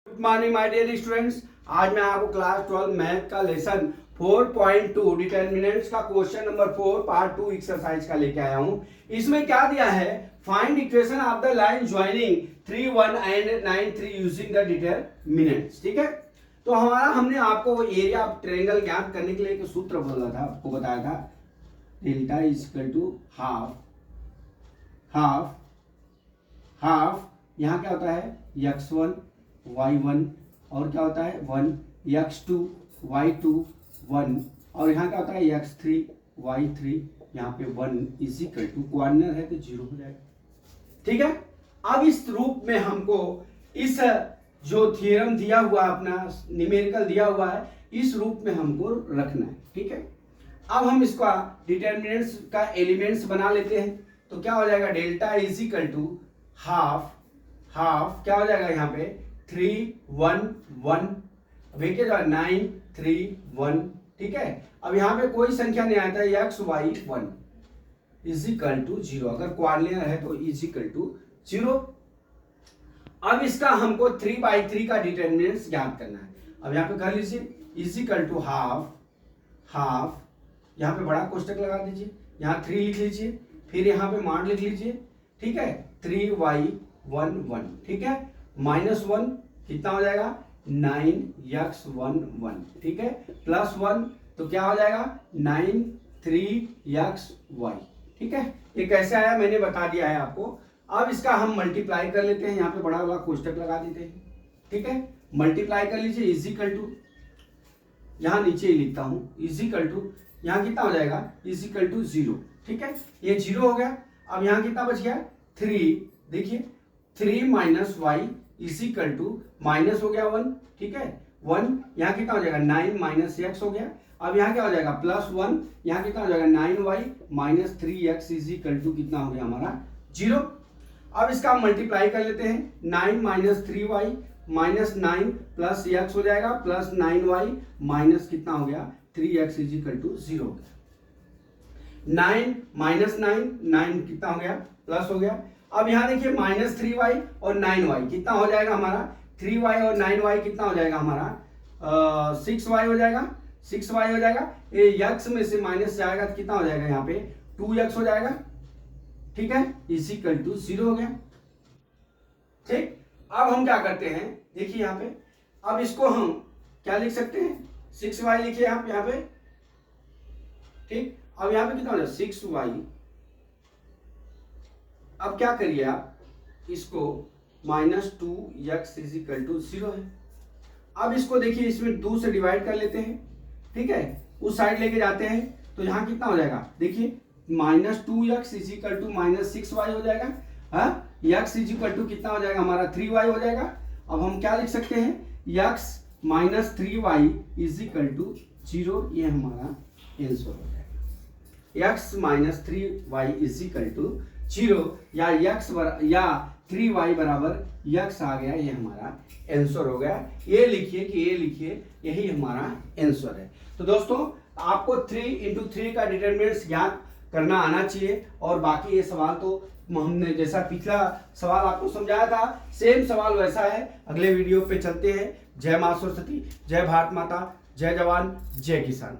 Good morning my dear students. आज मैं आपको क्लास 12 मैथ का लेसन 4.2 डिटरमिनेंट्स का क्वेश्चन नंबर 4 पार्ट 2 एक्सरसाइज का लेके आया हूं। इसमें क्या दिया है, find equation of the line joining 3 1 and 9 3 using the determinants. ठीक है, तो हमने आपको वो एरिया ऑफ ट्रायंगल ज्ञात करने के लिए एक सूत्र बोला था, आपको बताया था delta is equal to half half half, यहाँ क्या होता है x1 y1 और क्या होता है 1 x2 y2 1 और यहाँ क्या होता है x3 y3, यहाँ पे 1 इज इक्वल टू क्वार्नर है तो 0 हो जाएगा। ठीक है, अब इस रूप में हमको इस जो थ्योरम दिया हुआ अपना न्यूमेरिकल दिया हुआ है इस रूप में हमको रखना है। ठीक है, अब हम इसका डिटरमिनेंट्स का एलिमेंट्स बना लेते हैं। तो क्या हो जाएगा, delta is equal to half half क्या हो जाएगा यहाँ पे 3 1 1 देखिए 9 3 1। ठीक है, अब यहाँ पे कोई संख्या नहीं आता है x y 1 is equal to 0, अगर क्वार्लियर है तो इज इक्वल टू 0। अब इसका हमको 3/3 का डिटरमिनेंट्स ज्ञात करना है। अब यहाँ पे कर लीजिए is equal to half half, यहाँ पे बड़ा कोष्टक लगा दीजिए, यहाँ 3 लिख लीजिए, फिर यहाँ पे मान लिख लीजिए। ठीक है, 3y 1 1। ठीक है, -1 कितना हो जाएगा 9x1 1। ठीक है, +1 तो क्या हो जाएगा 9 3xy। ठीक है, ये कैसे आया मैंने बता दिया है आपको। अब इसका हम मल्टीप्लाई कर लेते हैं, यहाँ पे बड़ा वाला कोष्टक लगा देते हैं। ठीक है, मल्टीप्लाई कर लीजिए इज इक्वल टू, यहाँ नीचे ही लिखता हूं इज इक्वल टू, यहाँ कितना हो जाएगा इज इक्वल टू 0। ठीक है, ये 0 हो गया। अब यहाँ कितना बच गया 3, देखिए 3 minus y is equal to minus हो गया 1। ठीक है, 1 यहाँ कितना हो जाएगा 9 माइनस एक्स हो गया। अब यहाँ क्या हो जाएगा +1, यहाँ कितना हो जाएगा 9y minus 3x is equal to कितना हो गया हमारा 0। अब इसका मल्टीप्लाई कर लेते हैं, 9 minus 3y minus 9 plus x हो जाएगा प्लस 9y माइनस कितना हो गया 3x इज इक्वल टू 0 हो गया। 9 माइनस 9 कितना हो गया प्लस हो गया। अब यहाँ देखिए -3y और 9y कितना हो जाएगा हमारा 3y और 9y कितना हो जाएगा हमारा 6y हो जाएगा 6y हो जाएगा। ये x में से माइनस जाएगा तो कितना हो जाएगा यहाँ पे 2x हो जाएगा। ठीक है, इज इक्वल टू 0 हो गया। ठीक, अब हम क्या करते हैं, देखिए यहाँ पे अब इसको हम क्या लिख सकते हैं 6y लिखिए आप यहाँ पे। ठीक, अब यहाँ पे कितना हो जाएगा 6y। अब क्या करिए आप इसको -2x इज इक्वल टू 0 है। अब इसको देखिए इसमें 2 से डिवाइड कर लेते हैं। ठीक है, उस साइड लेके जाते हैं तो यहाँ कितना हो जाएगा देखिए -2x is equal to -6y हो जाएगा। हाँ, x इज इक्वल टू कितना हो जाएगा हमारा 3y हो जाएगा। अब हम क्या लिख सकते हैं x minus 3y is equal to 0, ये हमारा आंसर हो जाएगा। x minus 3y is equal to 0 या या 3y बराबर x आ गया, ये हमारा आंसर हो गया। ये लिखिए कि ये लिखिए यही हमारा आंसर है। तो दोस्तों आपको 3 × 3 का डिटरमिनेंट्स ज्ञात करना आना चाहिए। और बाकी ये सवाल तो हमने जैसा पिछला सवाल आपको समझाया था सेम सवाल वैसा है। अगले वीडियो पे चलते हैं। जय मां सरस्वती, जय भारत माता, जय जवान, जय किसान।